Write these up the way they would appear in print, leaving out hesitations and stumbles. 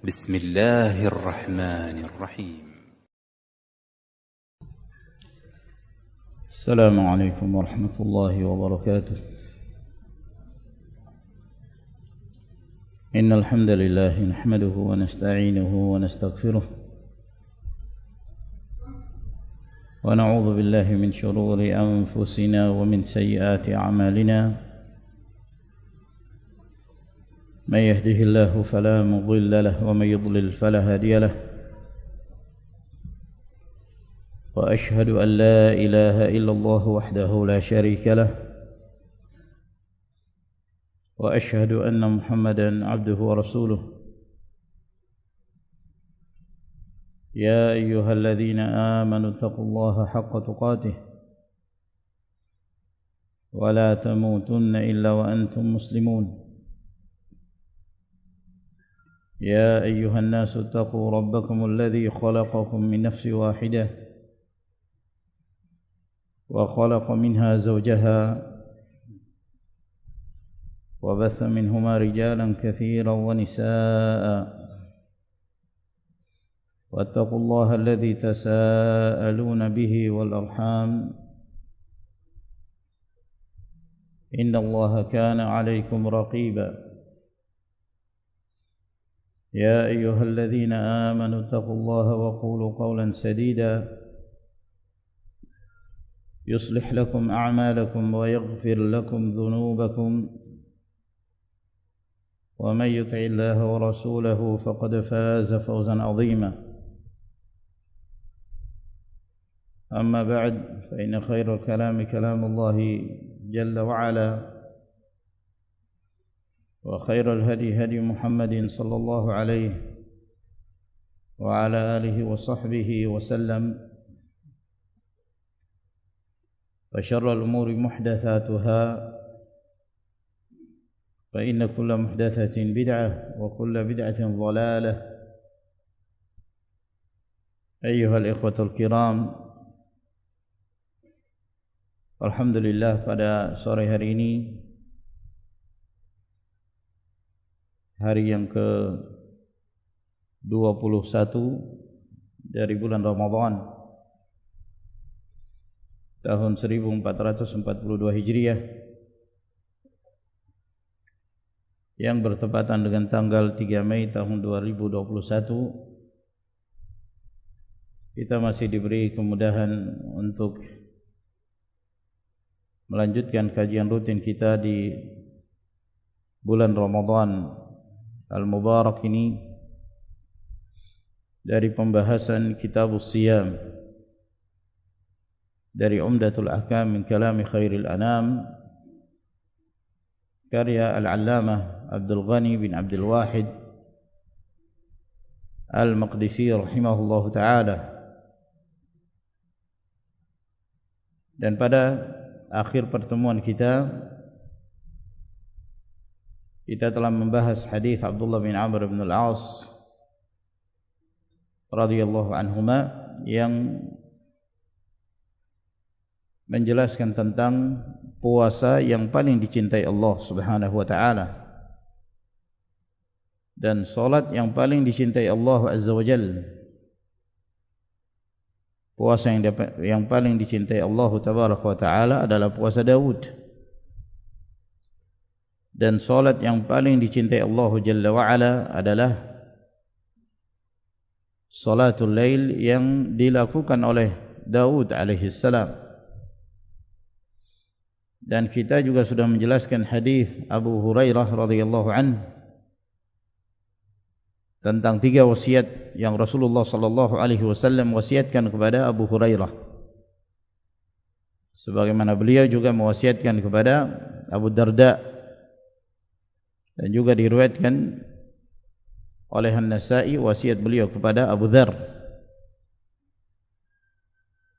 بسم الله الرحمن الرحيم. السلام عليكم ورحمة الله وبركاته. إن الحمد لله نحمده ونستعينه ونستغفره ونعوذ بالله من شرور أنفسنا ومن سيئات أعمالنا. من يهده الله فلا مضل له ومن يضلل فلا هادي له. وأشهد أن لا إله إلا الله وحده لا شريك له. وأشهد أن محمدا عبده ورسوله. يا أيها الذين آمنوا اتقوا الله حق تقاته ولا تموتن إلا وأنتم مسلمون. يا أيها الناس اتقوا ربكم الذي خلقكم من نفس واحدة وخلق منها زوجها وبث منهما رجالا كثيرا ونساء. واتقوا الله الذي تساءلون به والأرحام إن الله كان عليكم رقيبا. يا أيها الذين آمنوا اتقوا الله وقولوا قولا سديدا يصلح لكم أعمالكم ويغفر لكم ذنوبكم. ومن يطع الله ورسوله فقد فاز فوزا عظيما. أما بعد فإن خير الكلام كلام الله جل وعلا. وخير الهدي هدي محمد صلى الله عليه وعلى آله وصحبه وسلم. وشر الأمور محدثاتها فإن كل محدثة بدعة وكل بدعة ضلالة. أيها الإخوة الكرام, alhamdulillah pada sore hari ini, hari yang ke-21 dari bulan Ramadan tahun 1442 Hijriah, yang bertepatan dengan tanggal 3 Mei tahun 2021, kita masih diberi kemudahan untuk melanjutkan kajian rutin kita di bulan Ramadan Al-Mubarak ini dari pembahasan Kitabus Siyam dari Umdatul Ahkam min Kalami Khairil Anam karya Al-Allamah Abdul Ghani bin Abdul Wahid Al-Maqdisi rahimahullahu ta'ala. Dan pada akhir pertemuan kita telah membahas hadis Abdullah bin Amr bin Al-As radhiyallahu anhuma yang menjelaskan tentang puasa yang paling dicintai Allah Subhanahu wa taala dan salat yang paling dicintai Allah Azza wa Jalla. Puasa yang paling dicintai Allah Tabaraka wa taala adalah puasa Daud. Dan salat yang paling dicintai Allah Jalla wa'ala adalah salatul lail yang dilakukan oleh Daud alaihi salam. Dan kita juga sudah menjelaskan hadis Abu Hurairah radhiyallahu anhu tentang 3 wasiat yang Rasulullah sallallahu alaihi wasallam wasiatkan kepada Abu Hurairah, sebagaimana beliau juga mewasiatkan kepada Abu Darda. Dan juga diriwayatkan oleh An-Nasa'i wasiat beliau kepada Abu Dzar,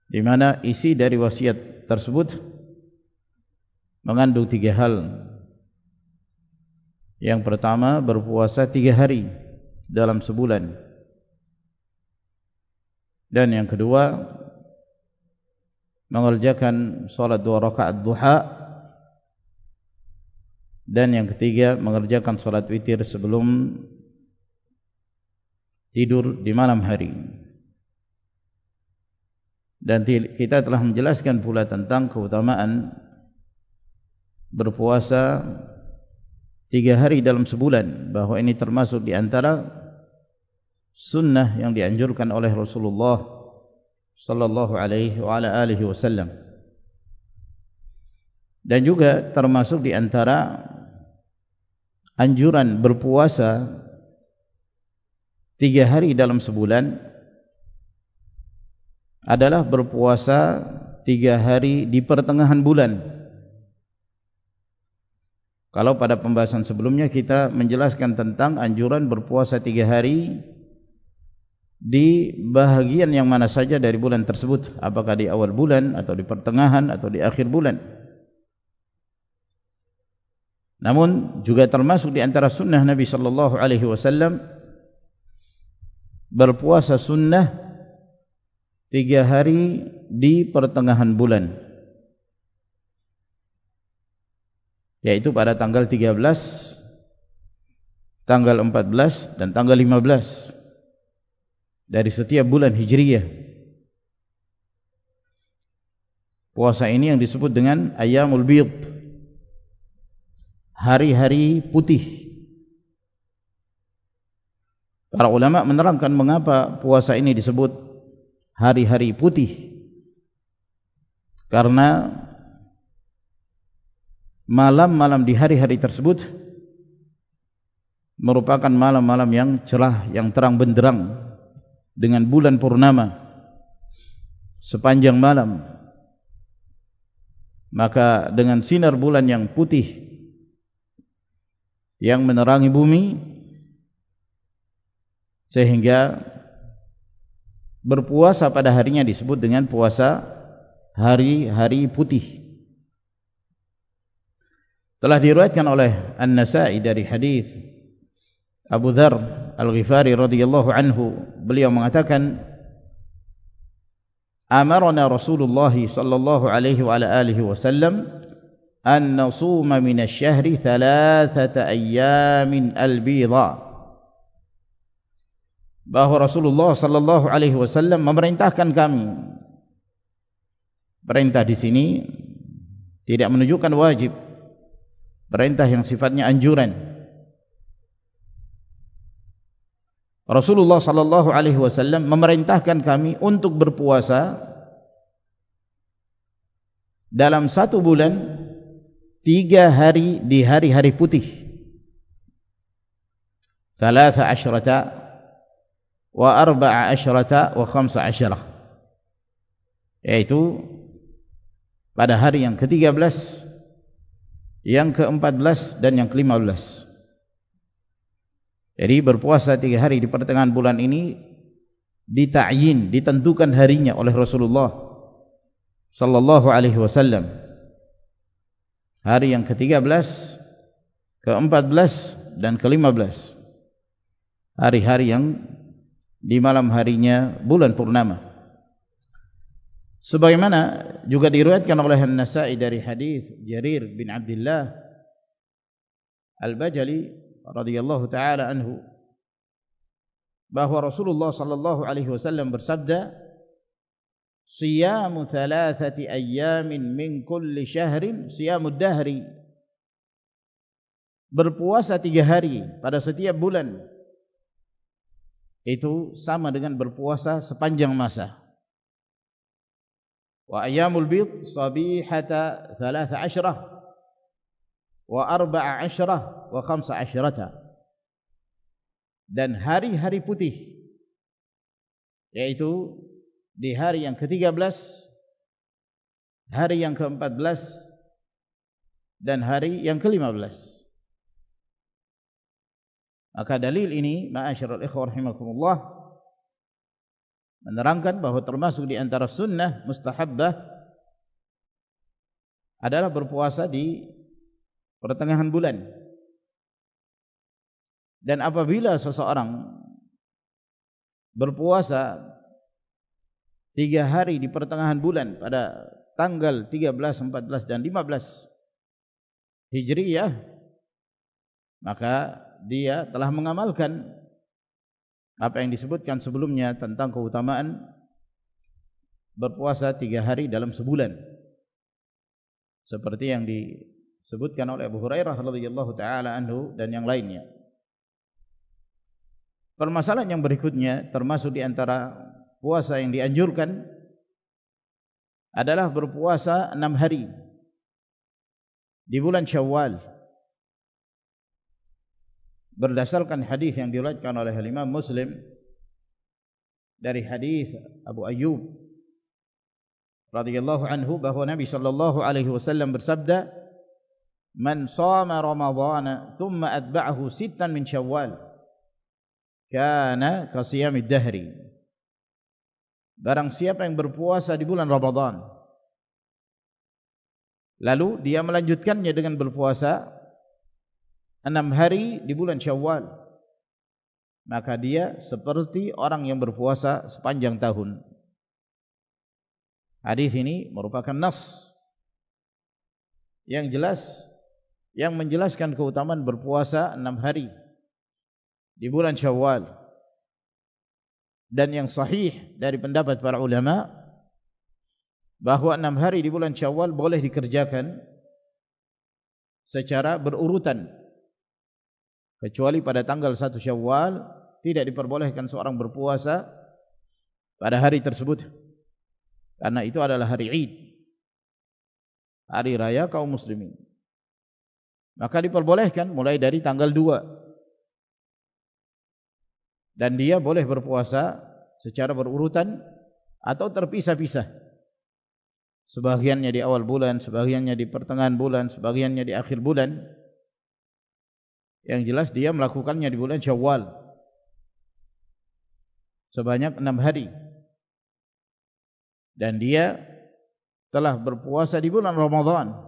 di mana isi dari wasiat tersebut mengandung 3 hal. Yang pertama, berpuasa 3 hari dalam sebulan. Dan yang kedua, mengerjakan salat 2 rakaat duha. Dan yang ketiga, mengerjakan salat witir sebelum tidur di malam hari. Dan kita telah menjelaskan pula tentang keutamaan berpuasa 3 hari dalam sebulan, bahwa ini termasuk di antara sunnah yang dianjurkan oleh Rasulullah sallallahu alaihi wa ala alihi wasallam, dan juga termasuk di antara anjuran berpuasa 3 hari dalam sebulan adalah berpuasa 3 hari di pertengahan bulan. Kalau pada pembahasan sebelumnya kita menjelaskan tentang anjuran berpuasa 3 hari di bahagian yang mana saja dari bulan tersebut, apakah di awal bulan atau di pertengahan atau di akhir bulan. Namun juga termasuk di antara sunnah Nabi sallallahu alaihi wasallam berpuasa sunnah 3 hari di pertengahan bulan, yaitu pada tanggal 13, tanggal 14 dan tanggal 15 dari setiap bulan Hijriyah. Puasa ini yang disebut dengan Ayyamul Bid, hari-hari putih. Para ulama menerangkan mengapa puasa ini disebut hari-hari putih, karena malam-malam di hari-hari tersebut merupakan malam-malam yang cerah, yang terang benderang dengan bulan purnama sepanjang malam. Maka dengan sinar bulan yang putih yang menerangi bumi, sehingga berpuasa pada harinya disebut dengan puasa hari-hari putih. Telah diriwayatkan oleh An-Nasa'i dari hadis Abu Dzar Al-Ghifari radhiyallahu anhu, beliau mengatakan, amarna Rasulullah sallallahu alaihi wa ala alihi wasallam an nasuma min asy-syahri 3 ayyamin al-bidha, bahwa Rasulullah sallallahu alaihi wasallam memerintahkan kami. Perintah di sini tidak menunjukkan wajib, perintah yang sifatnya anjuran. Rasulullah sallallahu alaihi wasallam memerintahkan kami untuk berpuasa dalam 1 bulan 3 hari di hari-hari putih. 13 wa 14 wa 15, yaitu pada hari yang ke-13, yang ke-14 dan yang ke-15. Jadi berpuasa 3 hari di pertengahan bulan ini dita'yin, ditentukan harinya oleh Rasulullah sallallahu alaihi wasallam. Hari yang ke-13, ke-14 dan ke-15. Hari-hari yang di malam harinya bulan purnama. Sebagaimana juga diriwayatkan oleh An-Nasa'i dari hadis Jarir bin Abdullah Al-Bajali radhiyallahu taala anhu, bahwa Rasulullah sallallahu alaihi wasallam bersabda, siyamu 3 ayyamin min kulli syahrin siyamud dahri, berpuasa 3 hari pada setiap bulan itu sama dengan berpuasa sepanjang masa. Wa ayyamul bid sabihata 13 wa 14 wa 15, dan hari-hari putih yaitu di hari yang ke-13, hari yang ke-14 dan hari yang ke-15. Maka dalil ini, ma'asyiral ikhwah rahimakumullah, menerangkan bahwa termasuk di antara sunnah mustahabbah adalah berpuasa di pertengahan bulan. Dan apabila seseorang berpuasa 3 hari di pertengahan bulan pada tanggal 13, 14 dan 15 Hijriyah, maka dia telah mengamalkan apa yang disebutkan sebelumnya tentang keutamaan berpuasa 3 hari dalam sebulan, seperti yang disebutkan oleh Abu Hurairah radhiyallahu taala anhu dan yang lainnya. Permasalahan yang berikutnya termasuk di antara puasa yang dianjurkan adalah berpuasa 6 hari di bulan Syawal, berdasarkan hadis yang diriwayatkan oleh Imam Muslim dari hadis Abu Ayyub radhiyallahu anhu bahwa Nabi sallallahu alaihi wasallam bersabda, "Man shama Ramadhana thumma atba'ahu 6 min Syawal kana kasiyamid dahri." Barang siapa yang berpuasa di bulan Ramadan lalu dia melanjutkannya dengan berpuasa 6 hari di bulan Syawal, maka dia seperti orang yang berpuasa sepanjang tahun. Hadis ini merupakan nas yang jelas yang menjelaskan keutamaan berpuasa 6 hari di bulan Syawal, dan yang sahih dari pendapat para ulama bahwa 6 hari di bulan Syawal boleh dikerjakan secara berurutan, kecuali pada tanggal 1 Syawal tidak diperbolehkan seorang berpuasa pada hari tersebut, karena itu adalah hari Id, hari raya kaum muslimin. Maka diperbolehkan mulai dari tanggal 2, dan dia boleh berpuasa secara berurutan atau terpisah-pisah, sebagiannya di awal bulan, sebagiannya di pertengahan bulan, sebagiannya di akhir bulan. Yang jelas dia melakukannya di bulan Syawal sebanyak 6 hari, dan dia telah berpuasa di bulan Ramadan.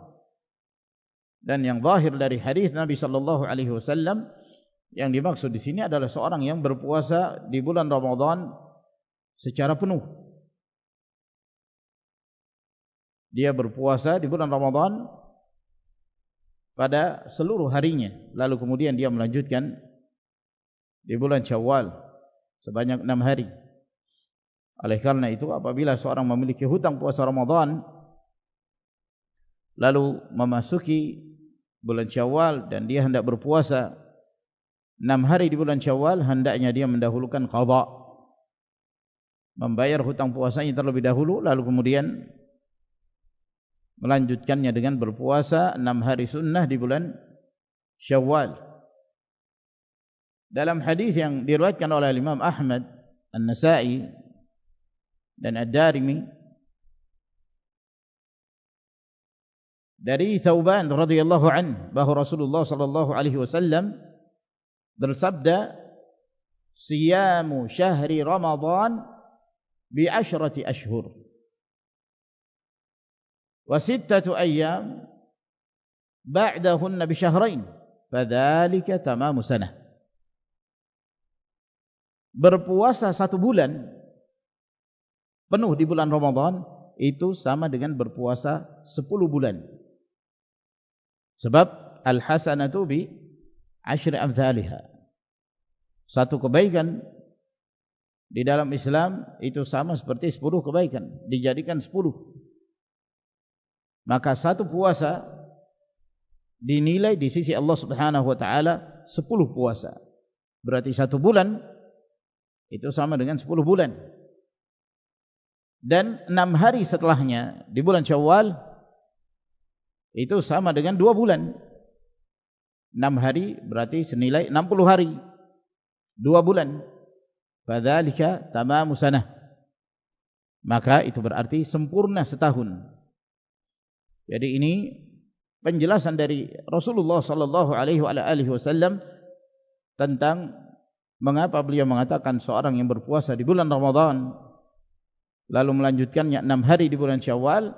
Dan yang zahir dari hadis Nabi sallallahu alaihi wasallam, yang dimaksud di sini adalah seorang yang berpuasa di bulan Ramadan secara penuh. Dia berpuasa di bulan Ramadan pada seluruh harinya, lalu kemudian dia melanjutkan di bulan Syawal sebanyak 6 hari. Oleh karena itu, apabila seorang memiliki hutang puasa Ramadan lalu memasuki bulan Syawal dan dia hendak berpuasa 6 hari di bulan Syawal, hendaknya dia mendahulukan qadha, membayar hutang puasanya terlebih dahulu, lalu kemudian melanjutkannya dengan berpuasa 6 hari sunnah di bulan Syawal. Dalam hadis yang diriwayatkan oleh Imam Ahmad, An-Nasa'i dan Ad-Darimi dari Thauban radhiyallahu anhu bahwa Rasulullah sallallahu alaihi wasallam bersabda, "Siyamu syahri Ramadan bi 10 ashhur wa 6 ayyam ba'dahunna bi syahrain, fadzalika tamamu sanah." Berpuasa 1 bulan penuh di bulan Ramadan itu sama dengan berpuasa 10 bulan. Sebab al-hasanatu bi 10 amthaliha. Satu kebaikan di dalam Islam itu sama seperti 10 kebaikan, dijadikan 10. Maka satu puasa dinilai di sisi Allah Subhanahu wa taala 10 puasa. Berarti 1 bulan itu sama dengan 10 bulan. Dan 6 hari setelahnya di bulan Syawal itu sama dengan 2 bulan. 6 hari berarti senilai 60 hari, 2 bulan. Fadzalika tamamu sanah. Maka itu berarti sempurna setahun. Jadi ini penjelasan dari Rasulullah sallallahu alaihi wasallam tentang mengapa beliau mengatakan seorang yang berpuasa di bulan Ramadan lalu melanjutkannya 6 hari di bulan Syawal,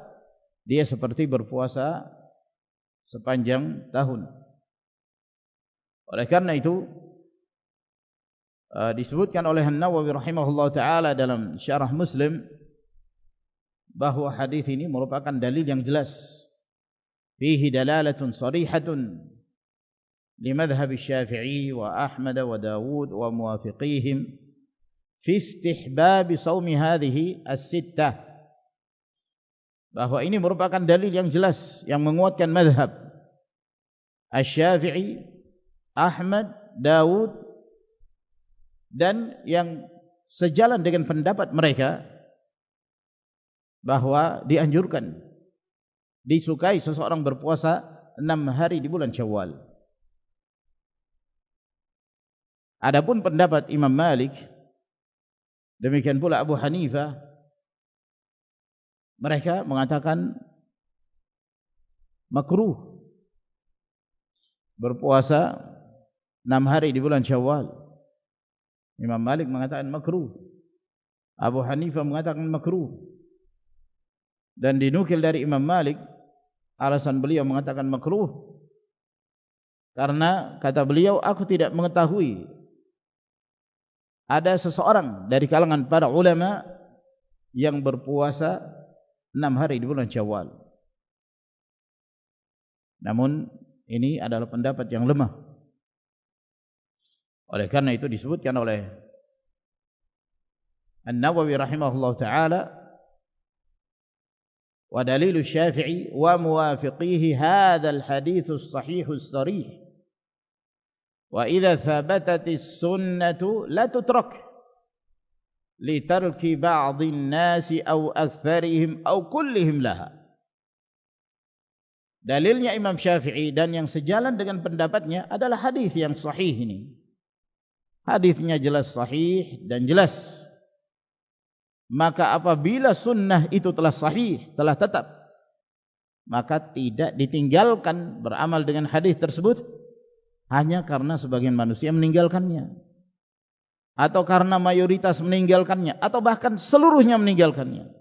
dia seperti berpuasa sepanjang tahun. Oleh karena itu disebutkan oleh An-Nawawi rahimahullah ta'ala dalam syarah Muslim bahwa hadis ini merupakan dalil yang jelas, fihi dalalatun sarihatun li madhhab Syafi'i wa Ahmad wa Dawud wa muwafiqihim fi istihbab shaumi hadhihi as-sittah, bahwa ini merupakan dalil yang jelas yang menguatkan mazhab Asy-Syafi'i, Ahmad, Daud, dan yang sejalan dengan pendapat mereka bahwa dianjurkan, disukai seseorang berpuasa 6 hari di bulan Syawal. Adapun pendapat Imam Malik, demikian pula Abu Hanifah, mereka mengatakan makruh berpuasa 6 hari di bulan Syawal. Imam Malik mengatakan makruh, Abu Hanifah mengatakan makruh. Dan dinukil dari Imam Malik, alasan beliau mengatakan makruh karena kata beliau, aku tidak mengetahui ada seseorang dari kalangan para ulama yang berpuasa 6 hari di bulan Syawal. Namun ini adalah pendapat yang lemah. Oleh karena itu disebutkan oleh An-Nawawi rahimahullah ta'ala, wa dalilu Syafi'i wa muwafiqihi hadzal hadits as-sahih as-sarih, wa idza thabatatis sunnatu la tutrak li tarki ba'dhin nasi aw aktsarihim aw kullihim laha. Dalilnya Imam Syafi'i dan yang sejalan dengan pendapatnya adalah hadis yang sahih ini. Hadisnya jelas sahih dan jelas. Maka apabila sunnah itu telah sahih, telah tetap, maka tidak ditinggalkan beramal dengan hadis tersebut hanya karena sebagian manusia meninggalkannya, atau karena mayoritas meninggalkannya, atau bahkan seluruhnya meninggalkannya.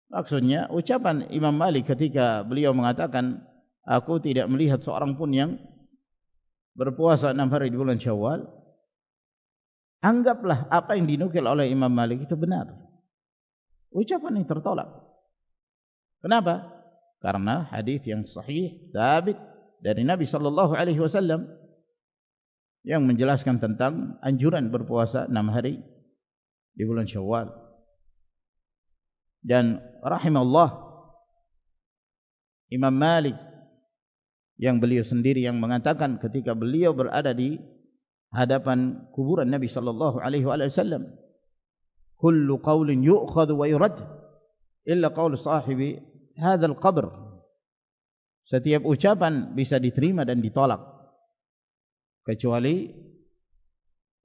Maksudnya ucapan Imam Malik ketika beliau mengatakan, aku tidak melihat seorang pun yang berpuasa 6 hari di bulan Syawal, anggaplah apa yang dinukil oleh Imam Malik itu benar. Ucapan yang tertolak. Kenapa? Karena hadis yang sahih, sabit dari Nabi sallallahu alaihi wasallam yang menjelaskan tentang anjuran berpuasa 6 hari di bulan Syawal. Dan rahimahullah Imam Malik yang beliau sendiri yang mengatakan ketika beliau berada di hadapan kuburan Nabi sallallahu alaihi wasallam, kullu qaulin yu'khadhu wa yurad illa qaul sahibi hadzal qabr. Setiap ucapan bisa diterima dan ditolak kecuali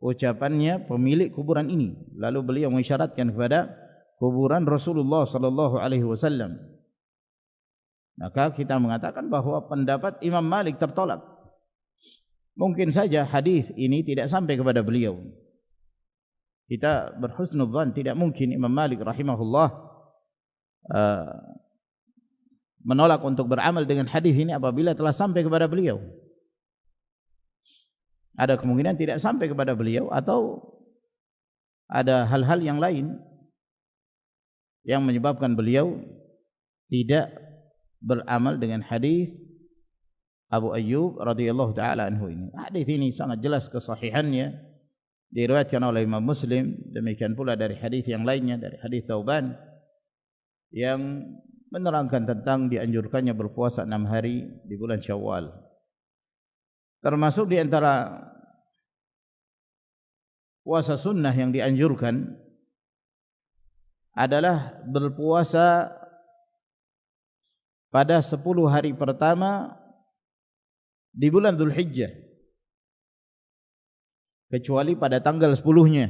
ucapannya pemilik kuburan ini. Lalu beliau mengisyaratkan kepada kuburan Rasulullah sallallahu alaihi wasallam. Maka kita mengatakan bahwa pendapat Imam Malik tertolak. Mungkin saja hadis ini tidak sampai kepada beliau. Kita berhusnudzan, tidak mungkin Imam Malik rahimahullah menolak untuk beramal dengan hadis ini apabila telah sampai kepada beliau. Ada kemungkinan tidak sampai kepada beliau, atau ada hal-hal yang lain yang menyebabkan beliau tidak beramal dengan hadis Abu Ayyub radhiyallahu taala anhu ini. Hadis ini sangat jelas kesahihannya, diriwayatkan oleh Imam Muslim, demikian pula dari hadis yang lainnya, dari hadis Thauban yang menerangkan tentang dianjurkannya berpuasa 6 hari di bulan Syawal. Termasuk di antara puasa sunnah yang dianjurkan adalah berpuasa pada 10 hari pertama di bulan Dzulhijjah, kecuali pada tanggal 10-nya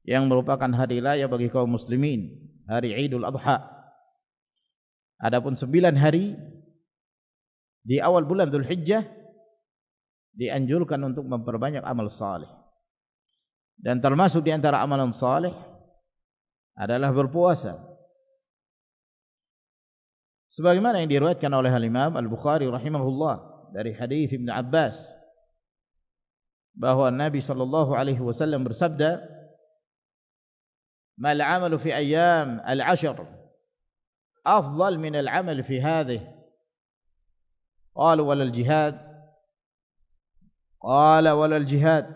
yang merupakan hari raya bagi kaum muslimin, hari Idul Adha. Adapun 9 hari di awal bulan Dzulhijjah dianjurkan untuk memperbanyak amal saleh. Dan termasuk di antara amalan saleh adalah berpuasa. Sebagaimana yang diriwayatkan oleh Imam Al-Bukhari rahimahullah dari hadis Ibnu Abbas bahwa Nabi sallallahu alaihi wasallam bersabda, "Mal 'amalu fi ayyam al-'ashr afdal min al-'amal fi hadhihi." Qalu wal jihad. Qala wal jihad.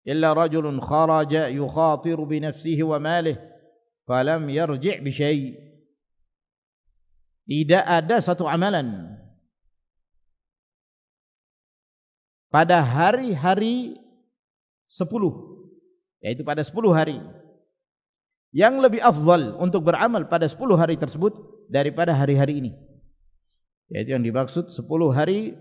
illa rajulun kharaja yukhatiru bi nafsihi wa malihi falam yarji' bi syai'. Tidak ada satu amalan pada hari-hari 10, yaitu pada 10 hari, yang lebih afdal untuk beramal pada 10 hari tersebut daripada hari-hari ini. Yaitu yang dimaksud 10 hari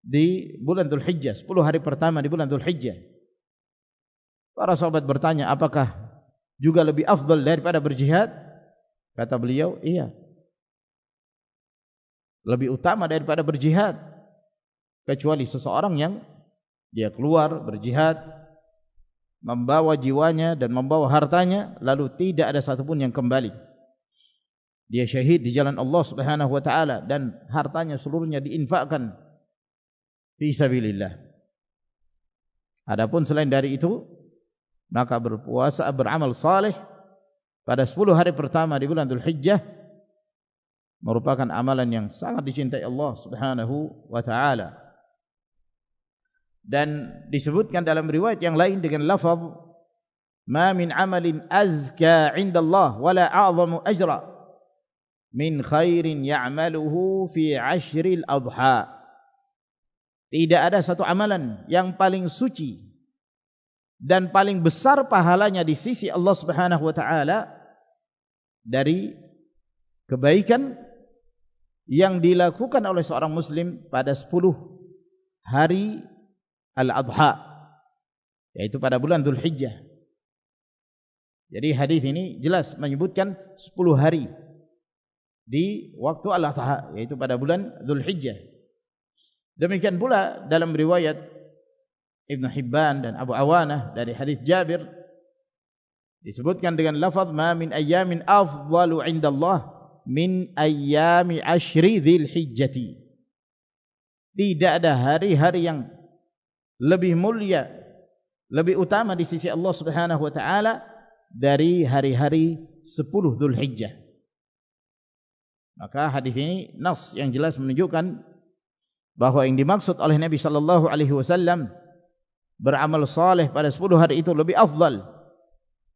di bulan Dzulhijjah, 10 hari pertama di bulan Dzulhijjah. Para sahabat bertanya, apakah juga lebih afdal daripada berjihad? Kata beliau, iya, lebih utama daripada berjihad, kecuali seseorang yang dia keluar berjihad, membawa jiwanya dan membawa hartanya, lalu tidak ada satupun yang kembali. Dia syahid di jalan Allah Subhanahu wa taala dan hartanya seluruhnya diinfakkan fi sabilillah. Adapun selain dari itu, maka berpuasa, beramal saleh pada 10 hari pertama di bulan Dzulhijjah merupakan amalan yang sangat dicintai Allah Subhanahu wa taala. Dan disebutkan dalam riwayat yang lain dengan lafaz, ma min amalin azka 'inda Allah wala a'zamu ajra min khairin ya'maluhu fi 'ashril adha. Tidak ada satu amalan yang paling suci dan paling besar pahalanya di sisi Allah Subhanahu wa taala dari kebaikan yang dilakukan oleh seorang muslim pada 10 hari Al-Adha, yaitu pada bulan Dzulhijjah. Jadi hadis ini jelas menyebutkan 10 hari di waktu Al-Adha, yaitu pada bulan Dzulhijjah. Demikian pula dalam riwayat Ibn Hibban dan Abu Awanah dari hadis Jabir disebutkan dengan lafaz, ma min ayyamin afdalu 'inda Allah min ayyami 'ashri Dzulhijjati. Tidak ada hari-hari yang lebih mulia, lebih utama di sisi Allah Subhanahu wa taala dari hari-hari 10 Dzulhijjah. Maka hadis ini nas yang jelas menunjukkan bahwa yang dimaksud oleh Nabi sallallahu alaihi wasallam beramal saleh pada 10 hari itu lebih afdal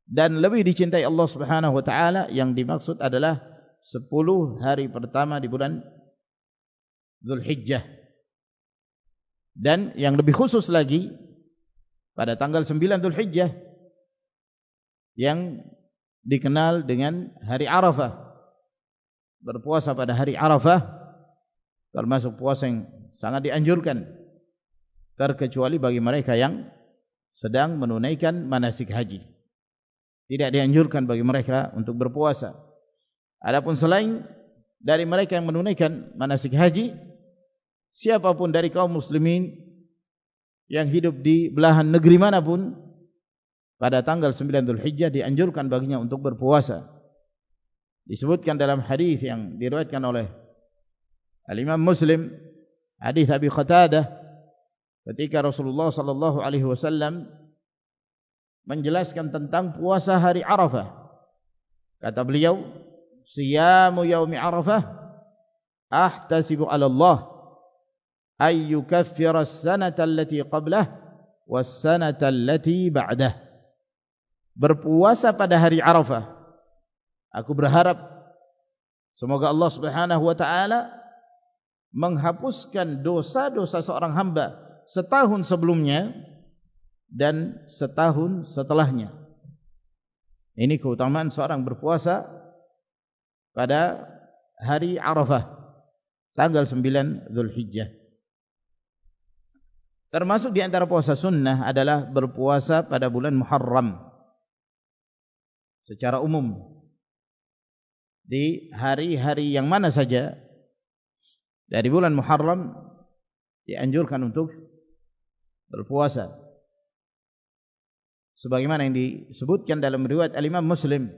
dan lebih dicintai Allah Subhanahu wa taala. Yang dimaksud adalah 10 hari pertama di bulan Dzulhijjah. Dan yang lebih khusus lagi pada tanggal 9 Dzulhijjah yang dikenal dengan hari Arafah. Berpuasa pada hari Arafah termasuk puasa yang sangat dianjurkan, terkecuali bagi mereka yang sedang menunaikan manasik haji. Tidak dianjurkan bagi mereka untuk berpuasa. Adapun selain dari mereka yang menunaikan manasik haji, siapapun dari kaum muslimin yang hidup di belahan negeri manapun, pada tanggal 9 Dzulhijjah dianjurkan baginya untuk berpuasa. Disebutkan dalam hadis yang diriwayatkan oleh Al-Imam Muslim, hadis Abi Qatadah, ketika Rasulullah sallallahu alaihi wasallam menjelaskan tentang puasa hari Arafah. Kata beliau, siyamu yaumi Arafah ahtasibu 'ala Allah ay yukaffira as-sanata allati qablah was-sanata allati ba'dah. Berpuasa pada hari Arafah, aku berharap semoga Allah Subhanahu wa taala menghapuskan dosa-dosa seorang hamba setahun sebelumnya dan setahun setelahnya. Ini keutamaan seorang berpuasa pada hari Arafah, tanggal 9 Dzulhijjah. Termasuk di antara puasa sunnah adalah berpuasa pada bulan Muharram secara umum. Di hari-hari yang mana saja dari bulan Muharram dianjurkan untuk berpuasa, sebagaimana yang disebutkan dalam riwayat Al-Imam Muslim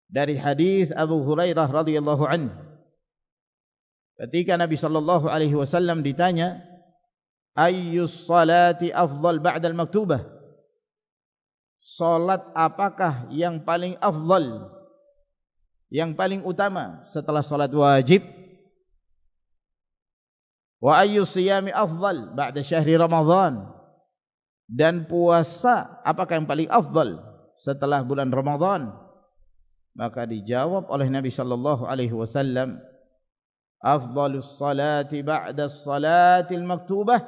dari hadis Abu Hurairah radhiyallahu anhu, ketika Nabi sallallahu alaihi wasallam ditanya, ayyus salati afdal ba'da al-maktubah, salat apakah yang paling afdal, yang paling utama setelah salat wajib? Wa ayyu siyami afdal ba'da syahri Ramadan, Dan puasa apakah yang paling afdal setelah bulan Ramadan? Maka dijawab oleh Nabi sallallahu alaihi wasallam, afdalus salati ba'da as-salatil maktubah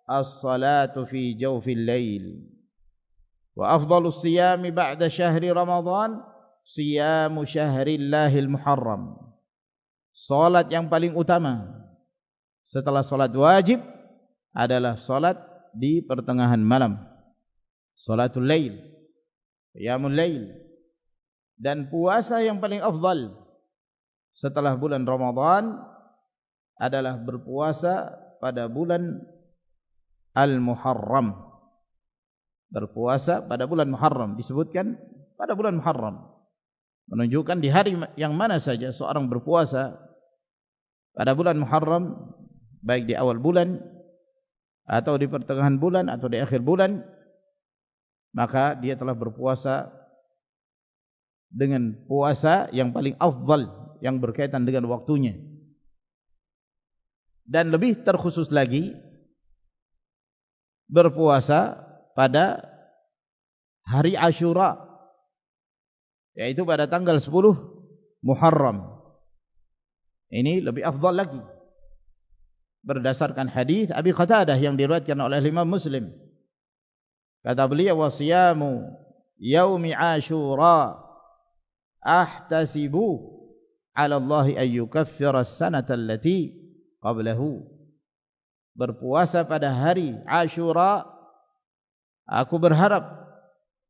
as-salatu fi jawfil lail. Wa afdalus siyami ba'da syahri Ramadan siyamu syahrillahil muharram. Salat yang paling utama setelah salat wajib adalah salat di pertengahan malam, salatul lail, qiyamul lail. Dan puasa yang paling afdal setelah bulan Ramadan adalah berpuasa pada bulan Al-Muharram. Berpuasa pada bulan Muharram, disebutkan pada bulan Muharram, menunjukkan di hari yang mana saja seorang berpuasa pada bulan Muharram, baik di awal bulan atau di pertengahan bulan atau di akhir bulan, maka dia telah berpuasa dengan puasa yang paling afdal yang berkaitan dengan waktunya. Dan lebih terkhusus lagi berpuasa pada hari Asyura, yaitu pada tanggal 10 Muharram. Ini lebih afdal lagi berdasarkan hadis Abi Qatadah yang diriwayatkan oleh Imam Muslim. Kata beliau, wasiyamu yaumi Asyura ahtasibu 'ala Allah an yukaffira as-sanata allati qablahu. Berpuasa pada hari Asyura, aku berharap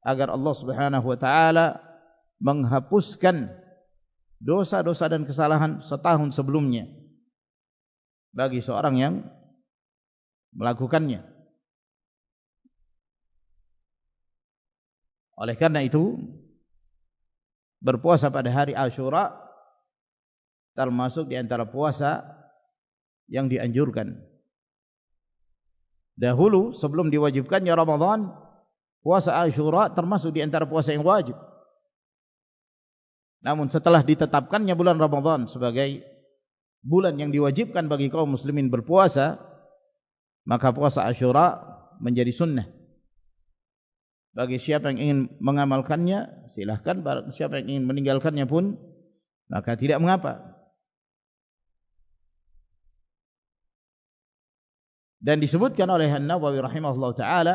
agar Allah Subhanahu wa taala menghapuskan dosa-dosa dan kesalahan setahun sebelumnya bagi seorang yang melakukannya. Oleh karena itu, berpuasa pada hari Asyura termasuk di antara puasa yang dianjurkan. Dahulu sebelum diwajibkannya Ramadan, puasa Asyura termasuk di antara puasa yang wajib. Namun setelah ditetapkannya bulan Ramadan sebagai bulan yang diwajibkan bagi kaum muslimin berpuasa, maka puasa Asyura menjadi sunnah. Bagi siapa yang ingin mengamalkannya, silahkan. Siapa yang ingin meninggalkannya pun, maka tidak mengapa. Dan disebutkan oleh An-Nawawi rahimahullah ta'ala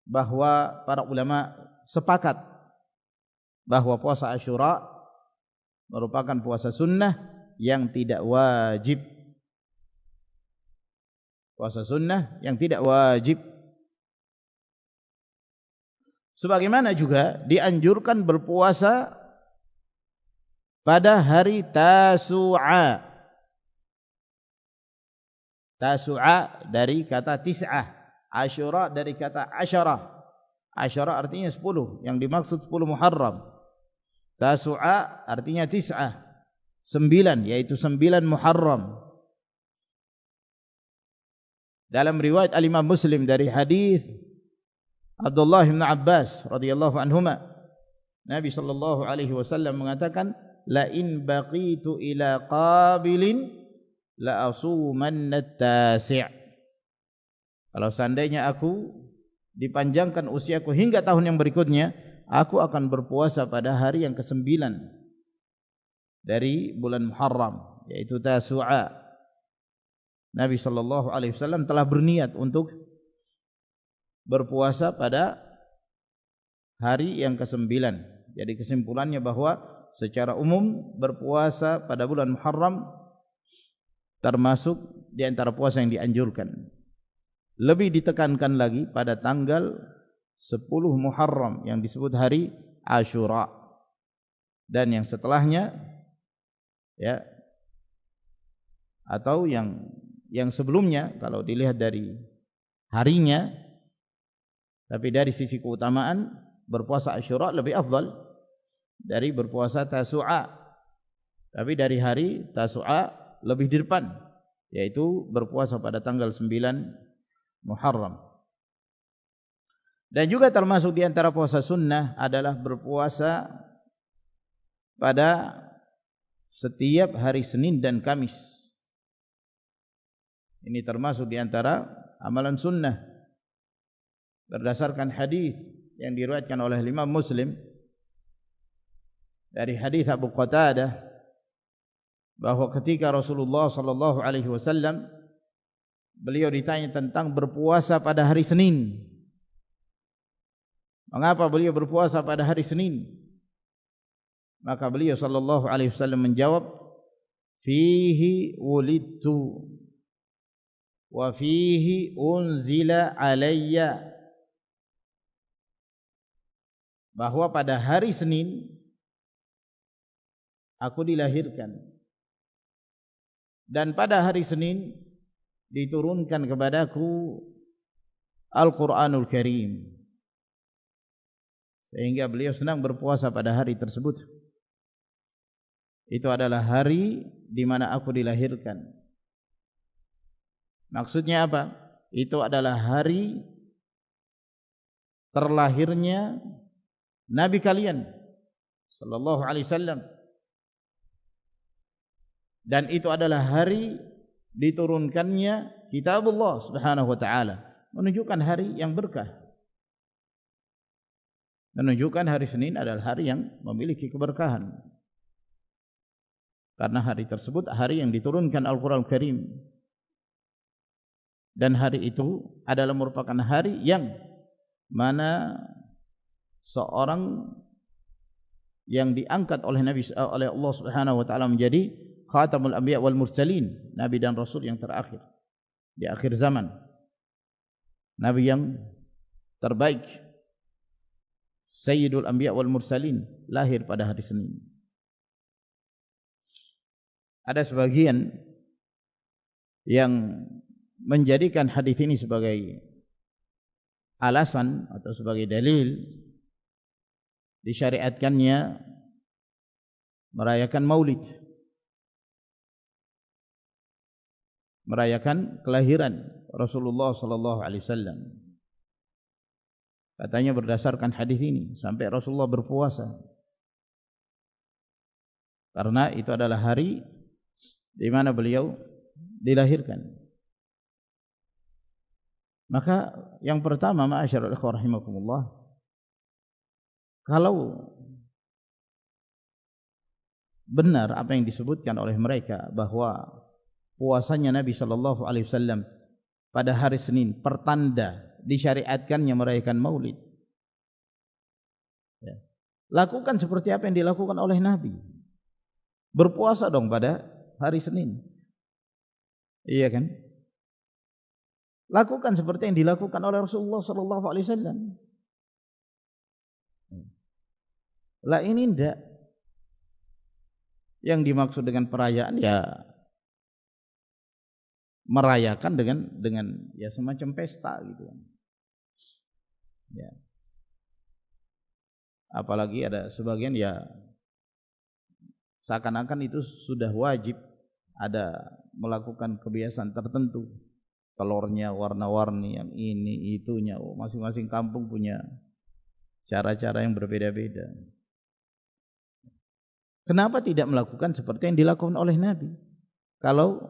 bahwa para ulama sepakat bahwa puasa Asyura merupakan puasa sunnah yang tidak wajib. Puasa sunnah yang tidak wajib. Sebagaimana juga dianjurkan berpuasa pada hari Tasu'a. Tasu'a dari kata tis'ah, Asyura dari kata asyarah. Asyarah artinya 10, yang dimaksud 10 Muharram. Tasu'a artinya tis'ah, 9, yaitu 9 Muharram. Dalam riwayat Al-Imam Muslim dari hadis Abdullah bin Abbas radhiyallahu anhuma, Nabi sallallahu alaihi wasallam mengatakan, la in baqitu ila qabilin la asumanna at-tasi'. Kalau seandainya aku dipanjangkan usiaku hingga tahun yang berikutnya, aku akan berpuasa pada hari yang ke-9 dari bulan Muharram, yaitu Tasu'a. Nabi sallallahu alaihi wasallam telah berniat untuk berpuasa pada hari yang ke-9. Jadi kesimpulannya bahwa secara umum berpuasa pada bulan Muharram termasuk di antara puasa yang dianjurkan. Lebih ditekankan lagi pada tanggal 10 Muharram yang disebut hari Asyura. Dan yang setelahnya, ya, atau yang sebelumnya, kalau dilihat dari harinya, tapi dari sisi keutamaan berpuasa Asyura lebih afdal dari berpuasa Tasu'a. Tapi dari hari Tasu'a lebih di depan, yaitu berpuasa pada tanggal 9 Muharram. Dan juga termasuk di antara puasa sunnah adalah berpuasa pada setiap hari Senin dan Kamis. Ini termasuk di antara amalan sunnah. berdasarkan hadis yang diriwayatkan oleh Imam Muslim dari hadis Abu Qatadah bahwa ketika Rasulullah sallallahu alaihi wasallam beliau ditanya tentang berpuasa pada hari Senin. Mengapa beliau berpuasa pada hari Senin? Maka beliau sallallahu alaihi wasallam menjawab, "Fihi wulidtu wa fihi unzila alayya." Bahwa pada hari Senin aku dilahirkan, dan pada hari Senin diturunkan kepadaku Al-Quranul Karim. Sehingga beliau senang berpuasa pada hari tersebut. Itu adalah hari di mana aku dilahirkan. Maksudnya apa? Itu adalah hari terlahirnya Nabi kalian sallallahu alaihi wasallam. Dan itu adalah hari diturunkannya kitabullah subhanahu wa ta'ala, menunjukkan hari yang berkah, menunjukkan hari Senin adalah hari yang memiliki keberkahan, karena hari tersebut hari yang diturunkan Al-Quran Al-Karim, dan hari itu adalah merupakan hari yang mana seorang yang diangkat oleh oleh Allah subhanahu wa ta'ala menjadi Khatamul Anbiya wal Mursalin, Nabi dan Rasul yang terakhir di akhir zaman, Nabi yang terbaik, Sayyidul Anbiya wal Mursalin, lahir pada hari Senin. Ada sebagian yang menjadikan hadis ini sebagai alasan atau sebagai dalil disyariatkannya merayakan Maulid, merayakan kelahiran Rasulullah sallallahu alaihi wasallam. Katanya berdasarkan hadis ini sampai Rasulullah berpuasa, karena itu adalah hari di mana beliau dilahirkan. Maka yang pertama, ma'asyiral ikhwah rahimakumullah, kalau benar apa yang disebutkan oleh mereka bahwa puasanya Nabi sallallahu alaihi wasallam pada hari Senin pertanda disyariatkannya merayakan Maulid, ya, lakukan seperti apa yang dilakukan oleh Nabi. Berpuasa dong pada hari Senin. Iya kan? Lakukan seperti yang dilakukan oleh Rasulullah sallallahu alaihi wasallam. Lah ini enggak. Yang dimaksud dengan perayaan ya merayakan dengan ya semacam pesta gitu. Ya. Apalagi ada sebagian ya seakan-akan itu sudah wajib ada melakukan kebiasaan tertentu. Telurnya warna-warni, yang ini itunya. Masing-masing kampung punya cara-cara yang berbeda-beda. Kenapa tidak melakukan seperti yang dilakukan oleh Nabi? Kalau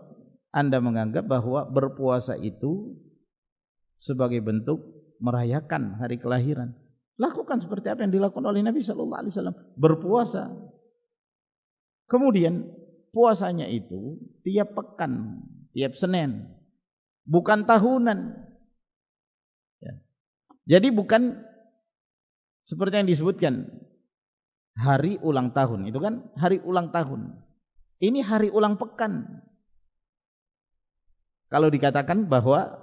Anda menganggap bahwa berpuasa itu sebagai bentuk merayakan hari kelahiran, lakukan seperti apa yang dilakukan oleh Nabi sallallahu alaihi wasallam, berpuasa. Kemudian puasanya itu tiap pekan, tiap Senin, bukan tahunan. Ya. Jadi bukan seperti yang disebutkan hari ulang tahun, itu kan hari ulang tahun. Ini hari ulang pekan. Kalau dikatakan bahwa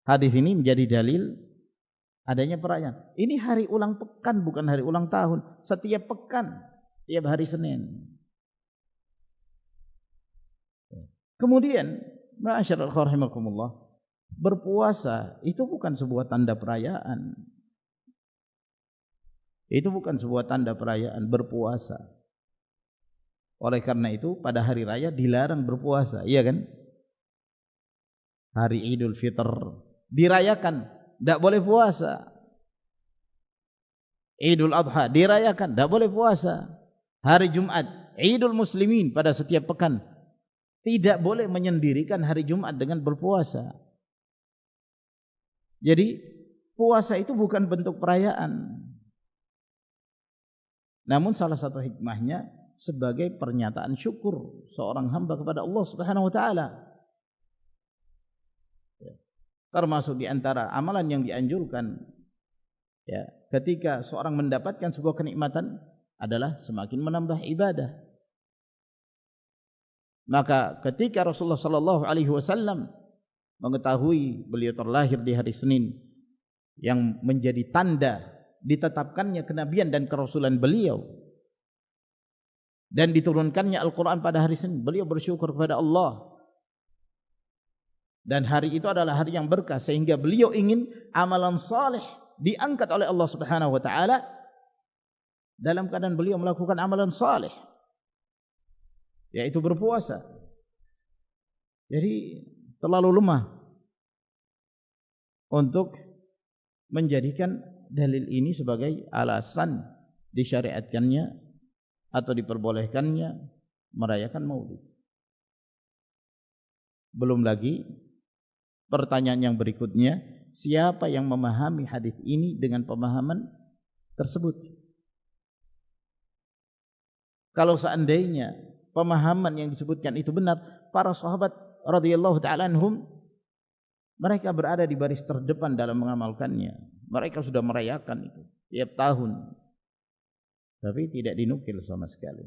hadis ini menjadi dalil adanya perayaan, ini hari ulang pekan bukan hari ulang tahun. Setiap pekan, tiap hari Senin. Kemudian, ma'asyiral rahimakumullah, berpuasa itu bukan sebuah tanda perayaan. Itu bukan sebuah tanda perayaan berpuasa. Oleh karena itu pada hari raya dilarang berpuasa, iya kan? Hari Idul Fitr dirayakan, tidak boleh puasa. Idul Adha dirayakan, tidak boleh puasa. Hari Jumat, Idul Muslimin pada setiap pekan, tidak boleh menyendirikan hari Jumat dengan berpuasa. Jadi puasa itu bukan bentuk perayaan. Namun salah satu hikmahnya sebagai pernyataan syukur seorang hamba kepada Allah Subhanahu wa taala. Termasuk di antara amalan yang dianjurkan ya, ketika seorang mendapatkan sebuah kenikmatan adalah semakin menambah ibadah. Maka ketika Rasulullah sallallahu alaihi wasallam mengetahui beliau terlahir di hari Senin yang menjadi tanda ditetapkannya kenabian dan kerasulan beliau dan diturunkannya Al-Quran pada hari Senin, beliau bersyukur kepada Allah. Dan hari itu adalah hari yang berkah sehingga beliau ingin amalan saleh diangkat oleh Allah Subhanahu wa taala dalam keadaan beliau melakukan amalan saleh, yaitu berpuasa. Jadi terlalu lemah untuk menjadikan dalil ini sebagai alasan disyariatkannya atau diperbolehkannya merayakan Maulid. Belum lagi pertanyaan yang berikutnya, siapa yang memahami hadis ini dengan pemahaman tersebut? Kalau seandainya pemahaman yang disebutkan itu benar, para sahabat radhiyallahu ta'ala anhum, mereka berada di baris terdepan dalam mengamalkannya. Mereka sudah merayakan itu tiap tahun. Tapi tidak dinukil sama sekali.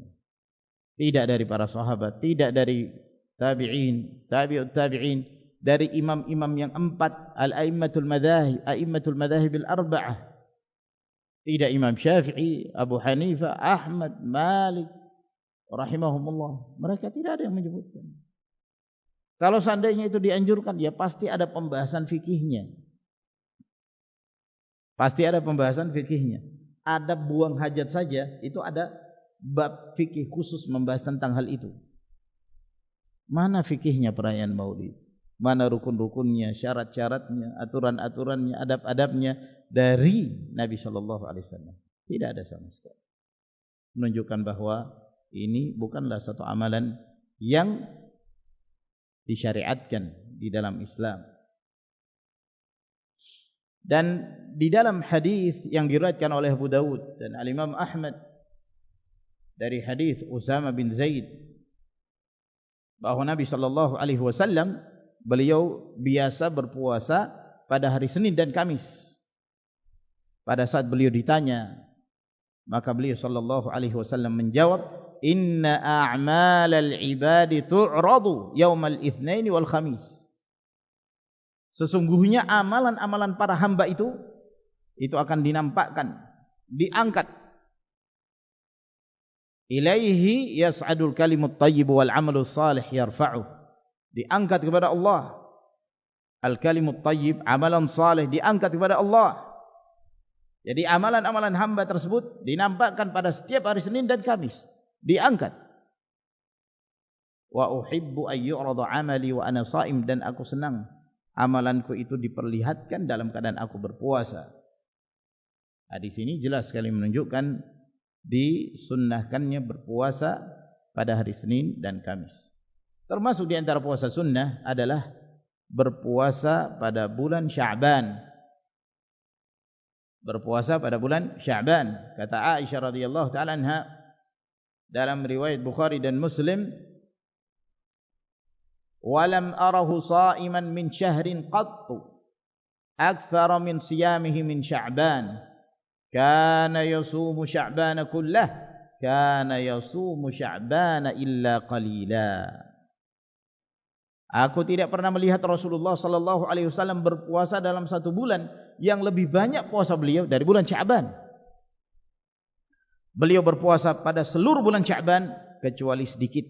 Tidak dari para sahabat, tidak dari tabi'in, tabi'ut tabi'in, dari imam-imam yang empat, al-a'immatul madahib al-arba'ah. Tidak Imam Syafi'i, Abu Hanifah, Ahmad, Malik rahimahumullah. Mereka tidak ada yang menyebutkan. Kalau seandainya itu dianjurkan, ya pasti ada pembahasan fikihnya. Pasti ada pembahasan fikihnya. Ada buang hajat saja, itu ada bab fikih khusus membahas tentang hal itu. Mana fikihnya perayaan Maulid? Mana rukun-rukunnya, syarat-syaratnya, aturan-aturannya, adab-adabnya dari Nabi sallallahu alaihi wasallam? Tidak ada sama sekali. Menunjukkan bahwa ini bukanlah satu amalan yang disyariatkan di dalam Islam. Dan di dalam hadis yang diriwayatkan oleh Abu Dawud dan Al-Imam Ahmad dari hadis Usama bin Zaid, bahwa Nabi sallallahu alaihi wasallam beliau biasa berpuasa pada hari Senin dan Kamis. Pada saat beliau ditanya, maka beliau sallallahu alaihi wasallam menjawab, "Inna a'malal ibadi tu'radu yaumal itsnain wal khamis." Sesungguhnya amalan-amalan para hamba itu akan dinampakkan, diangkat. Ilaihi yas'adul kalimut thayyib wal 'amalus salih yarfa'u. Diangkat kepada Allah. Al-kalimut thayyib, amalan salih diangkat kepada Allah. Jadi amalan-amalan hamba tersebut dinampakkan pada setiap hari Senin dan Kamis, diangkat. Wa uhibbu an yu'rada 'amali wa ana sha'im, dan aku senang amalanku itu diperlihatkan dalam keadaan aku berpuasa. Hadis ini jelas sekali menunjukkan disunnahkannya berpuasa pada hari Senin dan Kamis. Termasuk di antara puasa sunnah adalah berpuasa pada bulan Sya'ban. Berpuasa pada bulan Sya'ban. Kata Aisyah radhiyallahu ta'ala anha dalam riwayat Bukhari dan Muslim, "Walam arahu sha'iman min syahrin qattu akthara min siyamihi min Sya'ban. Kana yasumu Sya'bana kullah, kana yasumu Sya'bana illa qalila." Aku tidak pernah melihat Rasulullah sallallahu alaihi wasallam berpuasa dalam satu bulan yang lebih banyak puasa beliau dari bulan Sya'ban. Beliau berpuasa pada seluruh bulan Sya'ban kecuali sedikit.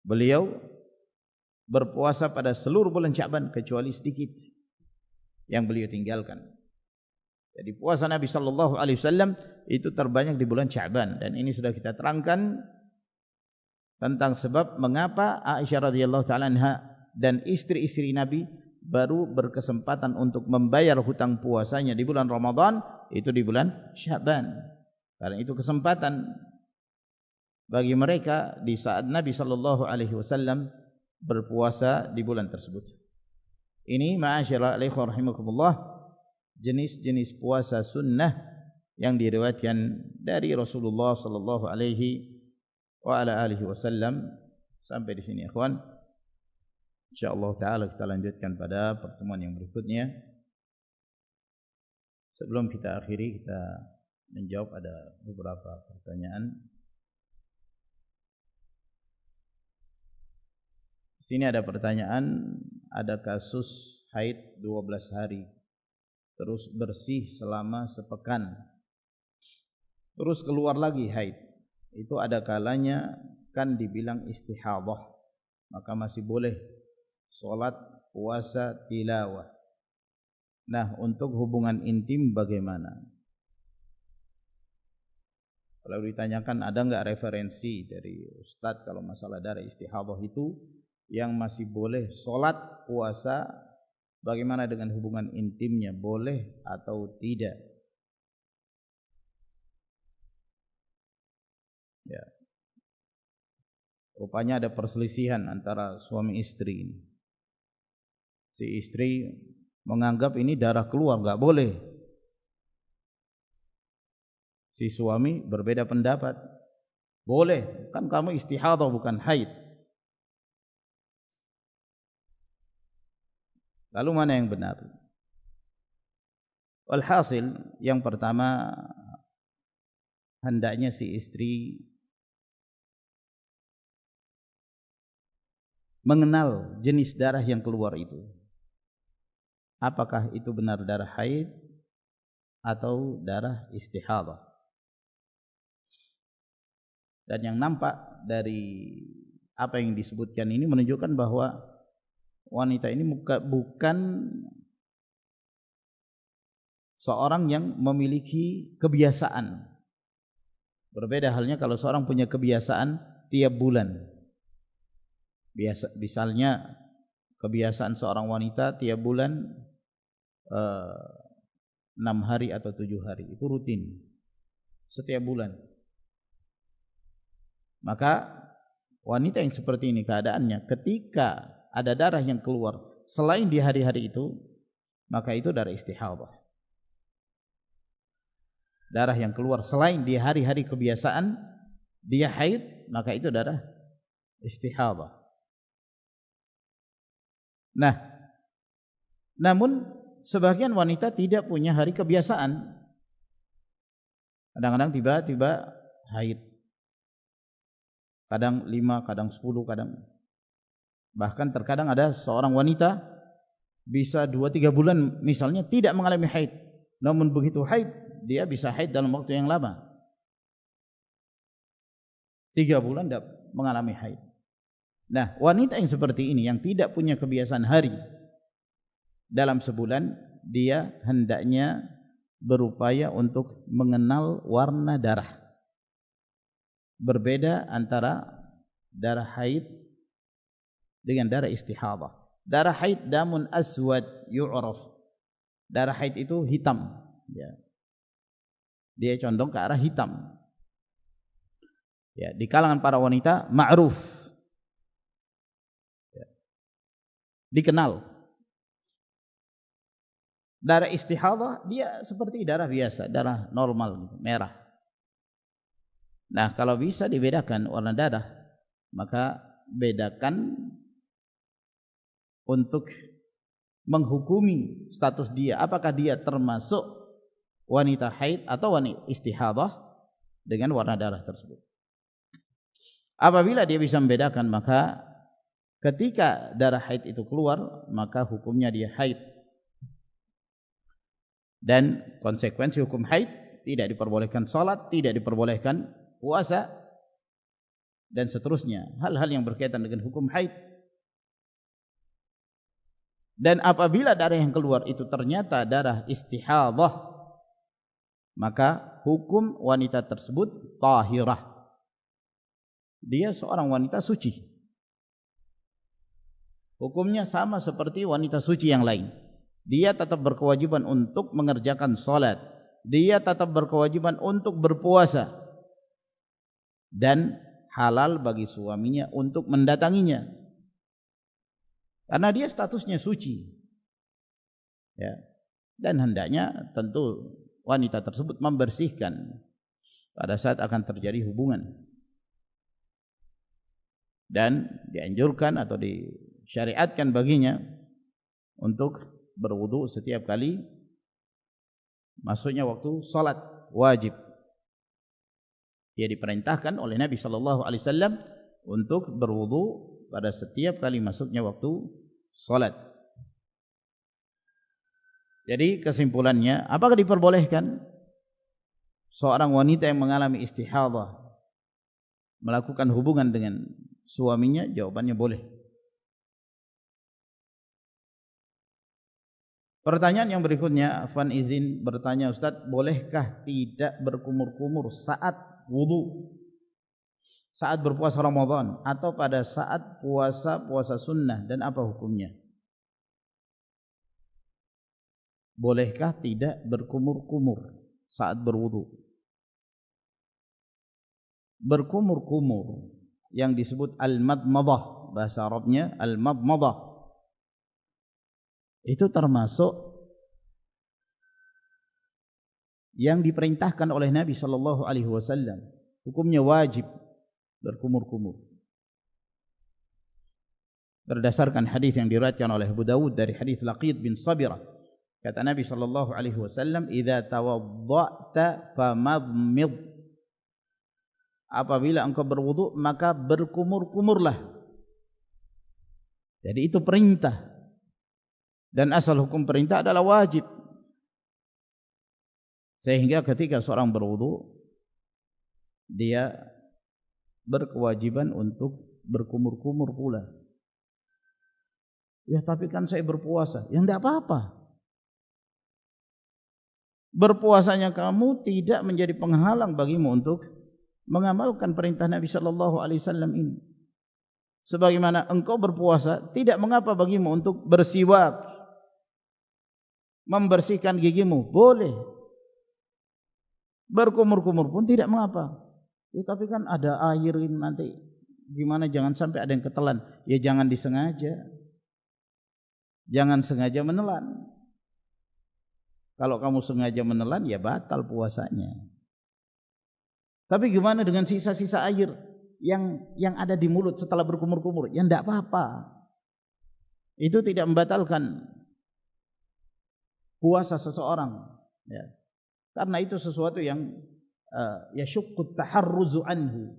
Beliau berpuasa pada seluruh bulan Sya'ban kecuali sedikit yang beliau tinggalkan. Jadi puasa Nabi sallallahu alaihi wasallam itu terbanyak di bulan Sya'ban, dan ini sudah kita terangkan tentang sebab mengapa Aisyah radhiyallahu ta'ala anha dan istri-istri Nabi baru berkesempatan untuk membayar hutang puasanya di bulan Ramadan itu di bulan Sya'ban. Karena itu kesempatan bagi mereka di saat Nabi sallallahu alaihi wasallam berpuasa di bulan tersebut. Ini ma'asyiral ikhwah rahimakumullah jenis-jenis puasa sunnah yang diriwayatkan dari Rasulullah sallallahu alaihi wa ala alihi wasallam. Sampai di sini ikhwan. Insyaallah taala kita lanjutkan pada pertemuan yang berikutnya. Sebelum kita akhiri, kita menjawab ada beberapa pertanyaan. Di sini ada pertanyaan, ada kasus haid 12 hari, terus bersih selama sepekan, terus keluar lagi haid. Itu ada kalanya kan dibilang istihadah, maka masih boleh sholat, puasa, tilawah. Nah, untuk hubungan intim bagaimana? Kalau ditanyakan ada enggak referensi dari Ustadz kalau masalah darah istihadah itu yang masih boleh sholat, puasa, bagaimana dengan hubungan intimnya, boleh atau tidak? Ya. Rupanya ada perselisihan antara suami istri ini. Si istri menganggap ini darah keluar, enggak boleh. Si suami berbeda pendapat. Boleh, kan kamu istihadah bukan haid. Lalu mana yang benar? Walhasil, yang pertama, hendaknya si istri mengenal jenis darah yang keluar itu. Apakah itu benar darah haid atau darah istihadah? Dan yang nampak dari apa yang disebutkan ini menunjukkan bahwa wanita ini bukan seorang yang memiliki kebiasaan. Berbeda halnya kalau seorang punya kebiasaan tiap bulan. Misalnya kebiasaan seorang wanita tiap bulan 6 hari atau 7 hari, itu rutin setiap bulan. Maka wanita yang seperti ini keadaannya, ketika ada darah yang keluar selain di hari-hari itu, maka itu darah istihadah. Darah yang keluar selain di hari-hari kebiasaan dia haid, maka itu darah istihadah. Nah, namun sebagian wanita tidak punya hari kebiasaan. Kadang-kadang tiba-tiba haid. Kadang 5, kadang 10, kadang bahkan terkadang ada seorang wanita bisa 2-3 bulan misalnya tidak mengalami haid. Namun begitu haid, dia bisa haid dalam waktu yang lama. 3 bulan tidak mengalami haid. Nah, wanita yang seperti ini yang tidak punya kebiasaan hari dalam sebulan, dia hendaknya berupaya untuk mengenal warna darah. Berbeda antara darah haid dengan darah istihadah. Darah haid damun aswad yu'raf. Darah haid itu hitam, ya. Dia condong ke arah hitam. Ya, di kalangan para wanita ma'ruf. Ya. Dikenal. Darah istihadah dia seperti darah biasa, darah normal gitu, merah. Nah, kalau bisa dibedakan warna darah, maka bedakan untuk menghukumi status dia, apakah dia termasuk wanita haid atau wanita istihadah dengan warna darah tersebut. Apabila dia bisa membedakan, maka ketika darah haid itu keluar, maka hukumnya dia haid. Dan konsekuensi hukum haid, tidak diperbolehkan salat, tidak diperbolehkan puasa, dan seterusnya. Hal-hal yang berkaitan dengan hukum haid. Dan apabila darah yang keluar itu ternyata darah istihadah, maka hukum wanita tersebut tahirah. Dia seorang wanita suci. Hukumnya sama seperti wanita suci yang lain. Dia tetap berkewajiban untuk mengerjakan salat. Dia tetap berkewajiban untuk berpuasa. Dan halal bagi suaminya untuk mendatanginya. Karena dia statusnya suci. Ya. Dan hendaknya tentu wanita tersebut membersihkan pada saat akan terjadi hubungan. Dan dianjurkan atau disyariatkan baginya untuk berwudu setiap kali masuknya waktu salat wajib. Dia diperintahkan oleh Nabi sallallahu alaihi wasallam untuk berwudu pada setiap kali masuknya waktu salat. Jadi kesimpulannya, apakah diperbolehkan seorang wanita yang mengalami istihadhah melakukan hubungan dengan suaminya? Jawabannya boleh. Pertanyaan yang berikutnya, Afwan izin bertanya Ustaz, bolehkah tidak berkumur-kumur saat wudu, saat berpuasa Ramadan atau pada saat puasa sunnah, dan apa hukumnya? Bolehkah tidak berkumur-kumur saat berwudu? Berkumur-kumur yang disebut al-madmadah, bahasa Arabnya al-madmadah, itu termasuk yang diperintahkan oleh Nabi sallallahu alaihi wasallam. Hukumnya wajib berkumur-kumur. Berdasarkan hadis yang diriwayatkan oleh Abu Dawud dari hadis Laqid bin Sabirah, kata Nabi sallallahu alaihi wasallam, "Idza tawadda'ta famadmid." Apabila engkau berwudu, maka berkumur-kumurlah. Jadi itu perintah. Dan asal hukum perintah adalah wajib. Sehingga ketika seorang berwudu, dia berkewajiban untuk berkumur-kumur pula. Ya tapi kan saya berpuasa. Ya enggak apa-apa. Berpuasanya kamu tidak menjadi penghalang bagimu untuk mengamalkan perintah Nabi sallallahu alaihi wasallam ini. Sebagaimana engkau berpuasa, tidak mengapa bagimu untuk bersiwak, membersihkan gigimu, boleh. Berkumur-kumur pun tidak mengapa. Ya, tapi kan ada air nanti gimana, jangan sampai ada yang ketelan. Ya jangan disengaja. Jangan sengaja menelan. Kalau kamu sengaja menelan, ya batal puasanya. Tapi gimana dengan sisa-sisa air yang ada di mulut setelah berkumur-kumur? Ya enggak apa-apa. Itu tidak membatalkan puasa seseorang, ya. Karena itu sesuatu yang yashuqqut taharruzu anhu,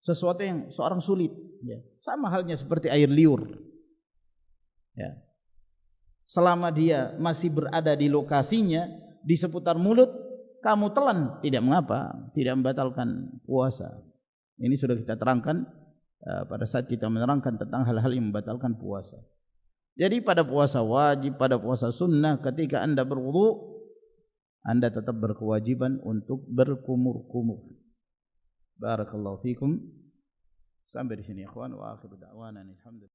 sesuatu yang seorang sulit, ya. Sama halnya seperti air liur, ya. Selama dia masih berada di lokasinya, di seputar mulut, kamu telan, tidak mengapa, tidak membatalkan puasa. Ini sudah kita terangkan pada saat kita menerangkan tentang hal-hal yang membatalkan puasa. Jadi pada puasa wajib, pada puasa sunnah, ketika anda berwudu, anda tetap berkewajiban untuk berkumur-kumur. Barakallahu fikum. Sampai di sini ikhwan, wa akhiru da'wana alhamdulillah.